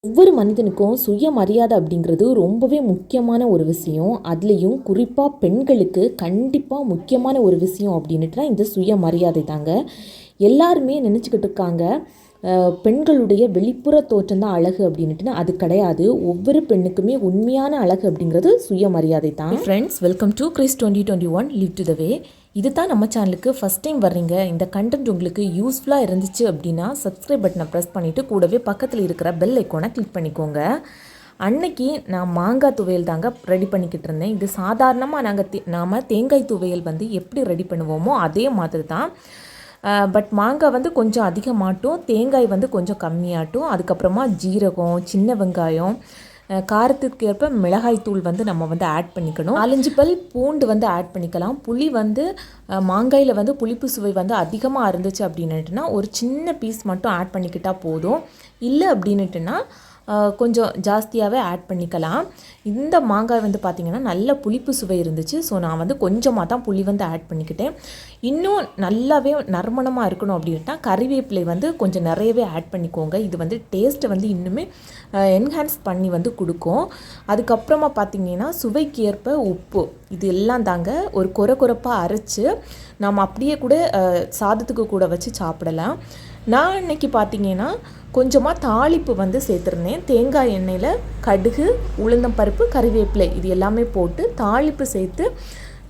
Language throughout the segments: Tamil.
ஒவ்வொரு மனிதனுக்கும் சுயமரியாதை அப்படிங்கிறது ரொம்பவே முக்கியமான ஒரு விஷயம். அதுலேயும் குறிப்பாக பெண்களுக்கு கண்டிப்பாக முக்கியமான ஒரு விஷயம் அப்படின்னுட்டுனா இந்த சுயமரியாதை தாங்க. எல்லாருமே நினச்சிக்கிட்டு இருக்காங்க பெண்களுடைய வெளிப்புற தோற்றம் தான் அழகு அப்படின்னுட்டுனா அது கிடையாது. ஒவ்வொரு பெண்ணுக்குமே உண்மையான அழகு அப்படிங்கிறது சுயமரியாதை தான். Friends, welcome to Chris 2021 live to the way. இது தான் நம்ம சேனலுக்கு ஃபஸ்ட் டைம் வர்றீங்க. இந்த கண்டென்ட் உங்களுக்கு யூஸ்ஃபுல்லாக இருந்துச்சு அப்படின்னா சப்ஸ்கிரைப் பட்டனை ப்ரெஸ் பண்ணிவிட்டு கூடவே பக்கத்தில் இருக்கிற பெல் ஐக்கானை கிளிக் பண்ணிக்கோங்க. அன்னைக்கு நான் மாங்காய் துவையல் தாங்க ரெடி பண்ணிக்கிட்டு இருந்தேன். இது சாதாரணமாக நாம் தேங்காய் துவையல் எப்படி ரெடி பண்ணுவோமோ அதே மாதிரி தான். பட் மாங்காய் கொஞ்சம் அதிகமாகட்டும், தேங்காய் கொஞ்சம் கம்மியாகட்டும். அதுக்கப்புறமா ஜீரகம், சின்ன வெங்காயம், காரத்துக்கு ஏற்ப மிளகாய் தூள் நம்ம ஆட் பண்ணிக்கணும். 4-5 பல் பூண்டு ஆட் பண்ணிக்கலாம். புளி மாங்காயில் புளிப்பு சுவை அதிகமாக இருந்துச்சு அப்படின்னுட்டுனா ஒரு சின்ன பீஸ் மட்டும் ஆட் பண்ணிக்கிட்டால் போதும். இல்லை அப்படின்னுட்டுனா கொஞ்சம் ஜாஸ்தியாகவே ஆட் பண்ணிக்கலாம். இந்த மாங்காய் பார்த்திங்கன்னா நல்ல புளிப்பு சுவை இருந்துச்சு. ஸோ நான் கொஞ்சமாக தான் புளி ஆட் பண்ணிக்கிட்டேன். இன்னும் நல்லாவே நறுமணமாக இருக்கணும் அப்படின்ட்டா கறிவேப்பிலை கொஞ்சம் நிறையவே ஆட் பண்ணிக்கோங்க. இது டேஸ்ட்டை இன்னுமே என்ஹான்ஸ் பண்ணி கொடுக்கும். அதுக்கப்புறமா பார்த்திங்கன்னா சுவைக்கு ஏற்ப உப்பு, இது எல்லாம் தாங்க ஒரு கொரப்பாக அரைச்சி நாம் அப்படியே கூட சாதத்துக்கு கூட வச்சு சாப்பிடலாம். நான் இன்றைக்கி பார்த்திங்கன்னா கொஞ்சமாக தாளிப்பு சேர்த்துருந்தேன். தேங்காய் எண்ணெயில் கடுகு, உளுந்தம் பருப்பு, கறிவேப்பிலை இது எல்லாமே போட்டு தாளிப்பு சேர்த்து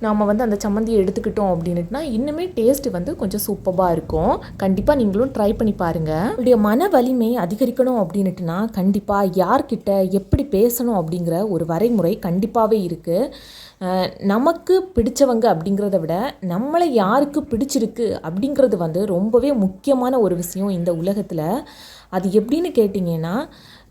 நாம் அந்த சம்மந்தியை எடுத்துக்கிட்டோம் அப்படின்னுட்டுனா இன்னுமே டேஸ்ட்டு கொஞ்சம் சூப்பராக இருக்கும். கண்டிப்பாக நீங்களும் ட்ரை பண்ணி பாருங்கள். உங்களுடைய மன வலிமை அதிகரிக்கணும் அப்படின்னுட்டுனா கண்டிப்பாக யார்கிட்ட எப்படி பேசணும் அப்படிங்கிற ஒரு வரைமுறை கண்டிப்பாகவே இருக்குது. நமக்கு பிடிச்சவங்க அப்படிங்கிறத விட நம்மளை யாருக்கு பிடிச்சிருக்கு அப்படிங்கிறது ரொம்பவே முக்கியமான ஒரு விஷயம் இந்த உலகத்தில். அது எப்படின்னு கேட்டிங்கன்னா,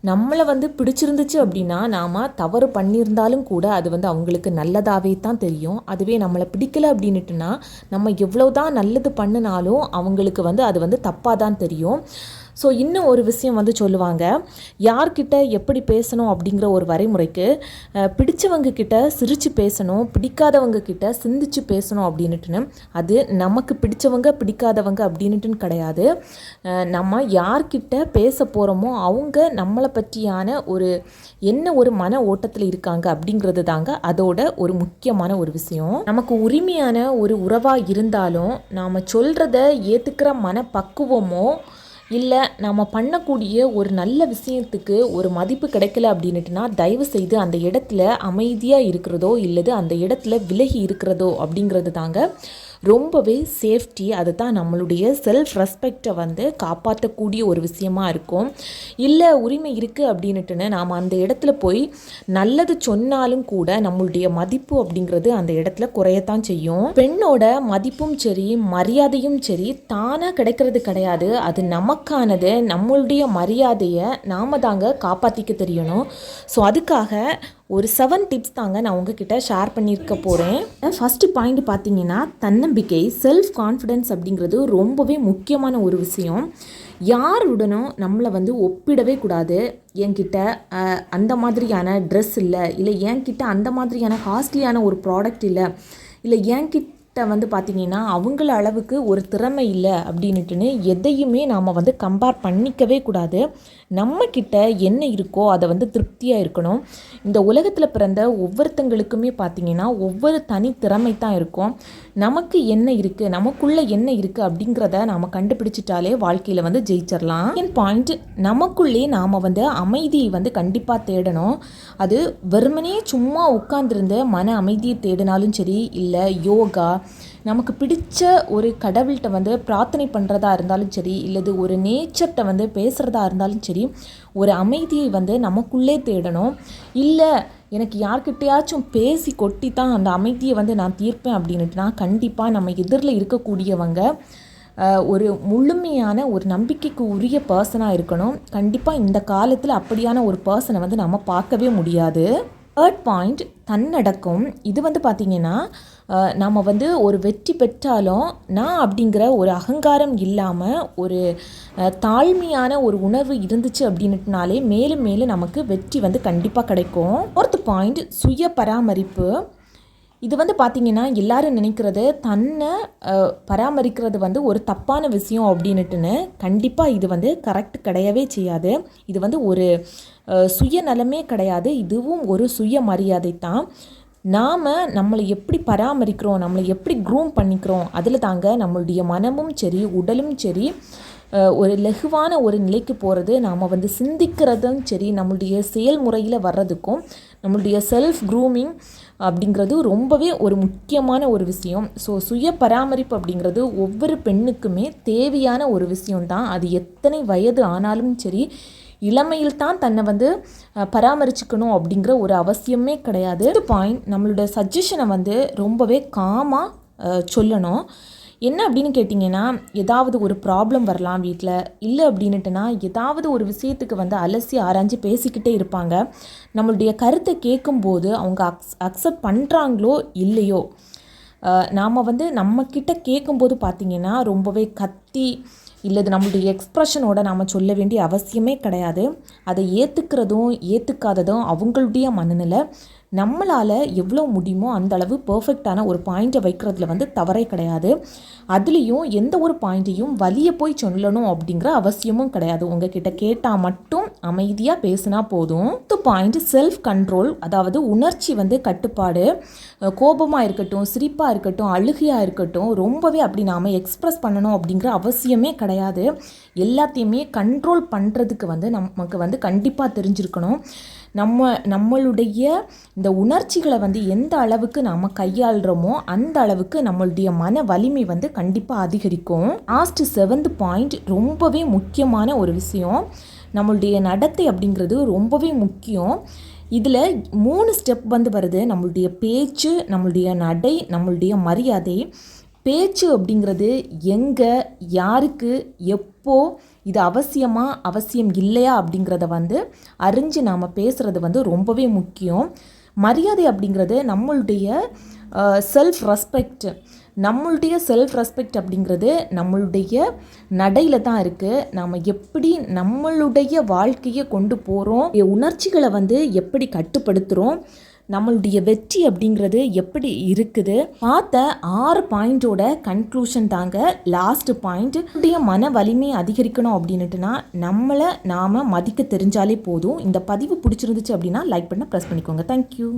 நம்மளை பிடிச்சிருந்துச்சு அப்படின்னா நாம் தவறு பண்ணியிருந்தாலும் கூட அது அவங்களுக்கு நல்லதாகவே தான் தெரியும். அதுவே நம்மளை பிடிக்கலை அப்படின்னுட்டுனா நம்ம எவ்வளோ தான் நல்லது பண்ணினாலும் அவங்களுக்கு அது தப்பாக தான் தெரியும். ஸோ இன்னும் ஒரு விஷயம் சொல்லுவாங்க, யார்கிட்ட எப்படி பேசணும் அப்படிங்கிற ஒரு வரைமுறைக்கு பிடிச்சவங்க கிட்ட சிரித்து பேசணும், பிடிக்காதவங்க கிட்ட சிந்திச்சு பேசணும் அப்படின்னுட்டுன்னு. அது நமக்கு பிடிச்சவங்க பிடிக்காதவங்க அப்படின்னுட்டுன்னு கிடையாது. நம்ம யார்கிட்ட பேச போகிறோமோ அவங்க நம்மளை பற்றியான ஒரு மன ஓட்டத்தில் இருக்காங்க அப்படிங்கிறது தாங்க அதோட ஒரு முக்கியமான ஒரு விஷயம். நமக்கு உரிமையான ஒரு உறவாக இருந்தாலும் நாம் சொல்கிறத ஏற்றுக்கிற மனப்பக்குவமோ இல்லை நம்ம பண்ணக்கூடிய ஒரு நல்ல விஷயத்துக்கு ஒரு மதிப்பு கிடைக்கல அப்படின்னுட்டுனா தயவு செய்து அந்த இடத்துல அமைதியாக இருக்கிறதோ இல்லது அந்த இடத்துல விலகி இருக்கிறதோ அப்படிங்கிறது தாங்க ரொம்பவே சேஃப்டி. அது தான் நம்மளுடைய செல்ஃப் ரெஸ்பெக்டை காப்பாற்றக்கூடிய ஒரு விஷயமா இருக்கும். இல்லை உரிமை இருக்குது அப்படின்னுட்டுன்னு நாம் அந்த இடத்துல போய் நல்லது சொன்னாலும் கூட நம்மளுடைய மதிப்பு அப்படிங்கிறது அந்த இடத்துல குறையத்தான் செய்யும். பெண்ணோட மதிப்பும் சரி மரியாதையும் சரி தானாக கிடைக்கிறது கிடையாது. அது நமக்கானது. நம்மளுடைய மரியாதையை நாம் தாங்க காப்பாற்றிக்க தெரியணும். ஸோ அதுக்காக ஒரு 7 டிப்ஸ் தாங்க நான் உங்ககிட்ட ஷேர் பண்ணியிருக்க போகிறேன். ஃபஸ்ட்டு பாயிண்ட் பார்த்தீங்கன்னா தன்னம்பிக்கை, செல்ஃப் கான்ஃபிடென்ஸ் அப்படிங்கிறது ரொம்பவே முக்கியமான ஒரு விஷயம். யாருடனும் நம்மளை ஒப்பிடவே கூடாது. என்கிட்ட அந்த மாதிரியான ட்ரெஸ் இல்லை என்கிட்ட அந்த மாதிரியான காஸ்ட்லியான ஒரு ப்ராடக்ட் இல்லை என்கிட்ட பார்த்திங்கன்னா அவங்கள அளவுக்கு ஒரு திறமை இல்லை அப்படின்னுட்டுன்னு எதையுமே நாம் கம்பேர் பண்ணிக்கவே கூடாது. நம்மக்கிட்ட என்ன இருக்கோ அதை திருப்தியாக இருக்கணும். இந்த உலகத்தில் பிறந்த ஒவ்வொருத்தங்களுக்குமே பார்த்திங்கன்னா ஒவ்வொரு தனி திறமை தான் இருக்கும். நமக்கு என்ன இருக்குது, நமக்குள்ளே என்ன இருக்குது அப்படிங்கிறத நாம் கண்டுபிடிச்சிட்டாலே வாழ்க்கையில் ஜெயிச்சிடலாம். என் பாயிண்ட், நமக்குள்ளே நாம் அமைதியை கண்டிப்பாக தேடணும். அது வெறுமனே சும்மா உட்கார்ந்துருந்த மன அமைதியை தேடினாலும் சரி, இல்லை யோகா, நமக்கு பிடிச்ச ஒரு கடவுள்கிட்ட பிரார்த்தனை பண்ணுறதா இருந்தாலும் சரி, இல்லது ஒரு நேச்சர்கிட்ட பேசுகிறதா இருந்தாலும் சரி, ஒரு அமைதியை நமக்குள்ளே தேடணும். இல்லை எனக்கு யார்கிட்டையாச்சும் பேசி கொட்டி தான் அந்த அமைதியை நான் தீர்ப்பேன் அப்படின்னுட்டுனா கண்டிப்பாக நம்ம எதிரில் இருக்கக்கூடியவங்க ஒரு முழுமையான ஒரு நம்பிக்கைக்கு உரிய பர்சனாக இருக்கணும். கண்டிப்பாக இந்த காலத்தில் அப்படியான ஒரு பர்சனை நம்ம பார்க்கவே முடியாது. தேர்ட் பாயிண்ட், தன்னடக்கம். இது பார்த்திங்கன்னா நம்ம ஒரு வெற்றி பெற்றாலும் நான் அப்படிங்கிற ஒரு அகங்காரம் இல்லாமல் ஒரு தாழ்மையான ஒரு உணர்வு இருந்துச்சு அப்படின்னுட்டுனாலே மேலும் நமக்கு வெற்றி கண்டிப்பாக கிடைக்கும். ஃபோர்த் பாயிண்ட், சுய பராமரிப்பு. இது வந்து பார்த்திங்கன்னா எல்லாரும் நினைக்கிறது தன்னை பராமரிக்கிறது வந்து ஒரு தப்பான விஷயம் அப்படின்னுட்டுன்னு. கண்டிப்பாக இது வந்து கரெக்ட் கிடையவே செய்யாது. இது வந்து ஒரு சுயநலமே கிடையாது. இதுவும் ஒரு சுயமரியாதை தான். நாம் நம்மளை எப்படி பராமரிக்கிறோம், நம்மளை எப்படி க்ரூம் பண்ணிக்கிறோம், அதில் தாங்க நம்மளுடைய மனமும் சரி உடலும் சரி ஒரு லெகுவான ஒரு நிலைக்கு போகிறது. நாம் வந்து சிந்திக்கிறதும் சரி நம்மளுடைய செயல்முறையில் வர்றதுக்கும் நம்மளுடைய செல்ஃப் க்ரூமிங் அப்படிங்கிறது ரொம்பவே ஒரு முக்கியமான ஒரு விஷயம். ஸோ சுய பராமரிப்பு அப்படிங்கிறது ஒவ்வொரு பெண்ணுக்குமே தேவையான ஒரு விஷயம்தான். அது எத்தனை வயது ஆனாலும் சரி இளமையில் தான் தன்னை வந்து பராமரிச்சுக்கணும் அப்படிங்கிற ஒரு அவசியமே கிடையாது. பாயிண்ட், நம்மளோட சஜஷனை வந்து ரொம்பவே காமாக சொல்லணும். என்ன அப்படின்னு கேட்டிங்கன்னா, ஏதாவது ஒரு ப்ராப்ளம் வரலாம் வீட்டில், இல்லை அப்படின்னுட்டுனா ஏதாவது ஒரு விஷயத்துக்கு வந்து அலசி ஆராய்ஞ்சு பேசிக்கிட்டே இருப்பாங்க. நம்மளுடைய கருத்தை கேட்கும்போது அவங்க அக்செப்ட் பண்ணுறாங்களோ இல்லையோ, நாம் வந்து நம்மக்கிட்ட கேட்கும்போது பார்த்திங்கன்னா ரொம்பவே கத்தி இல்லை நம்மளுடைய எக்ஸ்ப்ரெஷனோட நாம் சொல்ல வேண்டிய அவசியமே கிடையாது. அதை ஏற்றுக்கிறதும் ஏற்றுக்காததும் அவங்களுடைய மனநிலை. நம்மளால் எவ்வளோ முடியுமோ அந்த அளவு பர்ஃபெக்டான ஒரு பாயிண்ட்டை வைக்கிறதுல வந்து தவறே கிடையாது. அதுலேயும் எந்த ஒரு பாயிண்ட்டையும் வலியை போய் சொல்லணும் அப்படிங்கிற அவசியமும் கிடையாது. உங்ககிட்ட கேட்டால் மட்டும் அமைதியாக பேசினா போதும். பாயிண்ட் செல்ஃப் கண்ட்ரோல், அதாவது உணர்ச்சி வந்து கட்டுப்பாடு. கோபமாக இருக்கட்டும், சிரிப்பாக இருக்கட்டும், அழுகையாக இருக்கட்டும், ரொம்பவே அப்படி நாம் எக்ஸ்ப்ரெஸ் பண்ணணும் அப்படிங்கிற அவசியமே கிடையாது. எல்லாத்தையுமே கண்ட்ரோல் பண்ணுறதுக்கு வந்து நமக்கு வந்து கண்டிப்பாக தெரிஞ்சிருக்கணும். நம்மளுடைய இந்த உணர்ச்சிகளை வந்து எந்த அளவுக்கு நாம் கையாளுறோமோ அந்த அளவுக்கு நம்மளுடைய மன வலிமை வந்து கண்டிப்பாக அதிகரிக்கும். லாஸ்ட் 7th பாயிண்ட் ரொம்பவே முக்கியமான ஒரு விஷயம். நம்மளுடைய நடத்தை அப்படிங்கிறது ரொம்பவே முக்கியம். இதில் 3 ஸ்டெப் வந்து வருது. நம்மளுடைய பேச்சு, நம்மளுடைய நடை, நம்மளுடைய மரியாதை. பேச்சு அப்படிங்கிறது எங்கே, யாருக்கு, எப்போ, இது அவசியம் இல்லையா அப்படிங்கிறத வந்து அறிஞ்சு நாம் பேசுகிறது வந்து ரொம்பவே முக்கியம். மரியாதை அப்படிங்கிறது நம்மளுடைய செல்ஃப் ரெஸ்பெக்ட். நம்மளுடைய செல்ஃப் ரெஸ்பெக்ட் அப்படிங்கிறது நம்மளுடைய நடையில் தான் இருக்குது. நாம் எப்படி நம்மளுடைய வாழ்க்கையை கொண்டு போகிறோம், உணர்ச்சிகளை வந்து எப்படி கட்டுப்படுத்துகிறோம், நம்மளுடைய வெற்றி அப்படிங்கிறது எப்படி இருக்குது. பார்த்த 6 பாயிண்டோட கன்க்ளூஷன் தாங்க லாஸ்ட் பாயிண்ட். மன வலிமை அதிகரிக்கணும் அப்படின்னுட்டுனா நம்மளை நாம் மதிக்க தெரிஞ்சாலே போதும். இந்த பதிவு பிடிச்சிருந்துச்சு அப்படின்னா லைக் பண்ண ப்ரெஸ் பண்ணிக்கோங்க. தேங்க்யூ.